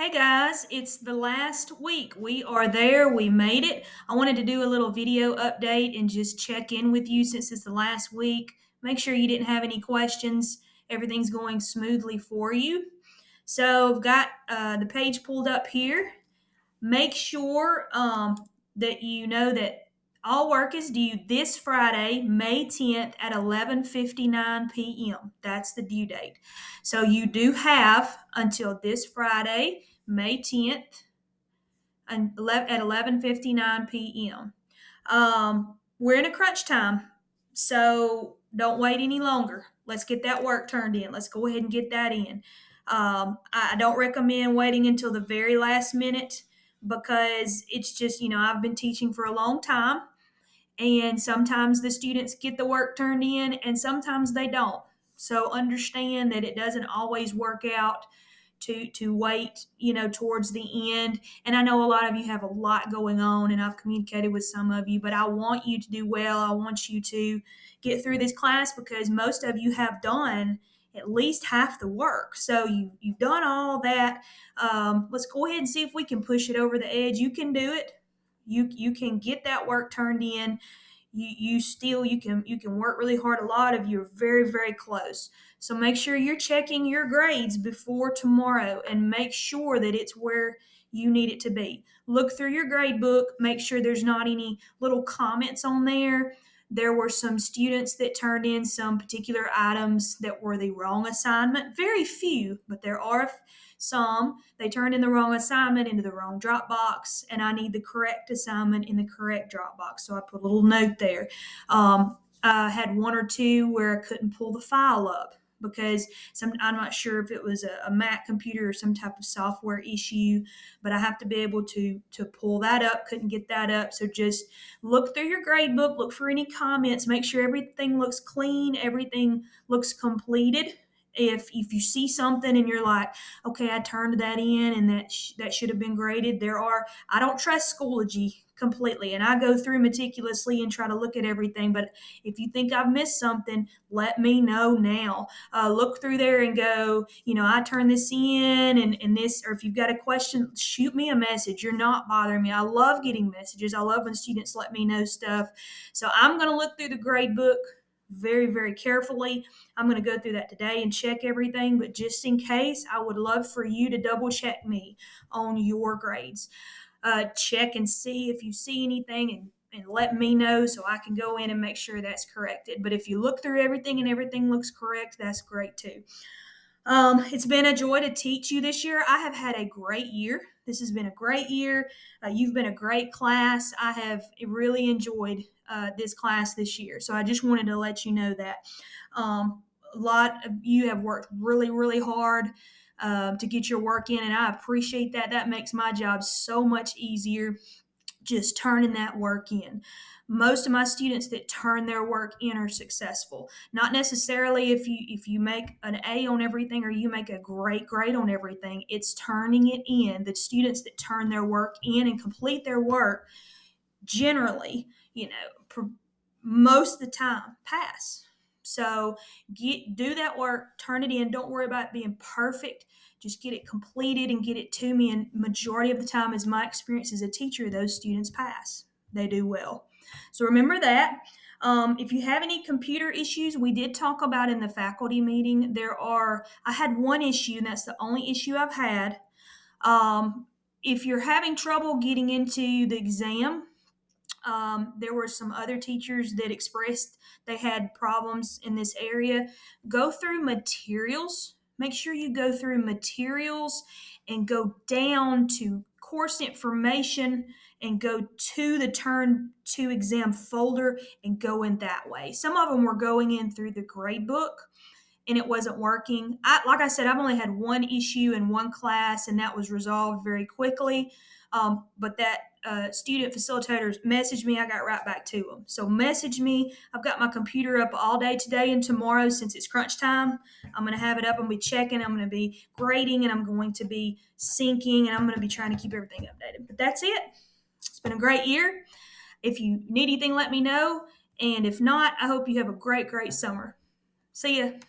Hey guys, it's the last week. We are there. We made it. I wanted to do a little video update and just check in with you since it's the last week. Make sure you didn't have any questions. Everything's going smoothly for you. So I've got the page pulled up here. Make sure that you know that all work is due this Friday, May 10th at 11:59 p.m. That's the due date. So you do have until this Friday, May 10th at 11:59 p.m. We're in a crunch time, so don't wait any longer. Let's get that work turned in. Let's go ahead and get that in. I don't recommend waiting until the very last minute because it's just, I've been teaching for a long time, and sometimes the students get the work turned in and sometimes they don't. So understand that it doesn't always work out to wait, towards the end. And I know a lot of you have a lot going on, and I've communicated with some of you, but I want you to do well. I want you to get through this class because most of you have done at least half the work. So you've done all that. Let's go ahead and see if we can push it over the edge. You can do it. You can get that work turned in. You can work really hard. A lot of you are very, very close. So make sure you're checking your grades before tomorrow and make sure that it's where you need it to be. Look through your grade book, make sure there's not any little comments on there. There were some students that turned in some particular items that were the wrong assignment. Very few, but there are some. They turned in the wrong assignment into the wrong Dropbox, and I need the correct assignment in the correct Dropbox. So I put a little note there. I had one or two where I couldn't pull the file up because I'm not sure if it was a Mac computer or some type of software issue, but I have to be able to pull that up. Couldn't get that up, so just look through your grade book, look for any comments, make sure everything looks clean, everything looks completed. If you see something and you're like, okay, I turned that in and that should have been graded. I don't trust Schoology completely, and I go through meticulously and try to look at everything. But if you think I've missed something, let me know now. Look through there and go, I turned this in and this, or if you've got a question, shoot me a message. You're not bothering me. I love getting messages. I love when students let me know stuff. So I'm going to look through the grade book very, very carefully. I'm going to go through that today and check everything, but just in case, I would love for you to double check me on your grades. Check and see if you see anything and let me know so I can go in and make sure that's corrected. But if you look through everything and everything looks correct, that's great too. It's been a joy to teach you this year. I have had a great year. This has been a great year. You've been a great class. I have really enjoyed this class this year. So I just wanted to let you know that. A lot of you have worked really, really hard to get your work in, and I appreciate that. That makes my job so much easier, just turning that work in. Most of my students that turn their work in are successful. Not necessarily if you make an A on everything or you make a great grade on everything. It's turning it in. The students that turn their work in and complete their work generally, most of the time pass. So do that work, turn it in. Don't worry about being perfect. Just get it completed and get it to me. And majority of the time, as my experience as a teacher, those students pass. They do well. So remember that. If you have any computer issues, we did talk about in the faculty meeting. I had one issue, and that's the only issue I've had. If you're having trouble getting into the exam, there were some other teachers that expressed they had problems in this area. Go through materials. Make sure you go through materials and go down to course information and go to the Turn to Exam folder and go in that way. Some of them were going in through the grade book and it wasn't working. Like I said, I've only had one issue in one class, and that was resolved very quickly. But that student facilitators messaged me. I got right back to them. So message me. I've got my computer up all day today and tomorrow since it's crunch time. I'm going to have it up. I'm going to be checking. I'm going to be grading, and I'm going to be syncing, and I'm going to be trying to keep everything updated. But that's it. It's been a great year. If you need anything, let me know. And if not, I hope you have a great, great summer. See ya.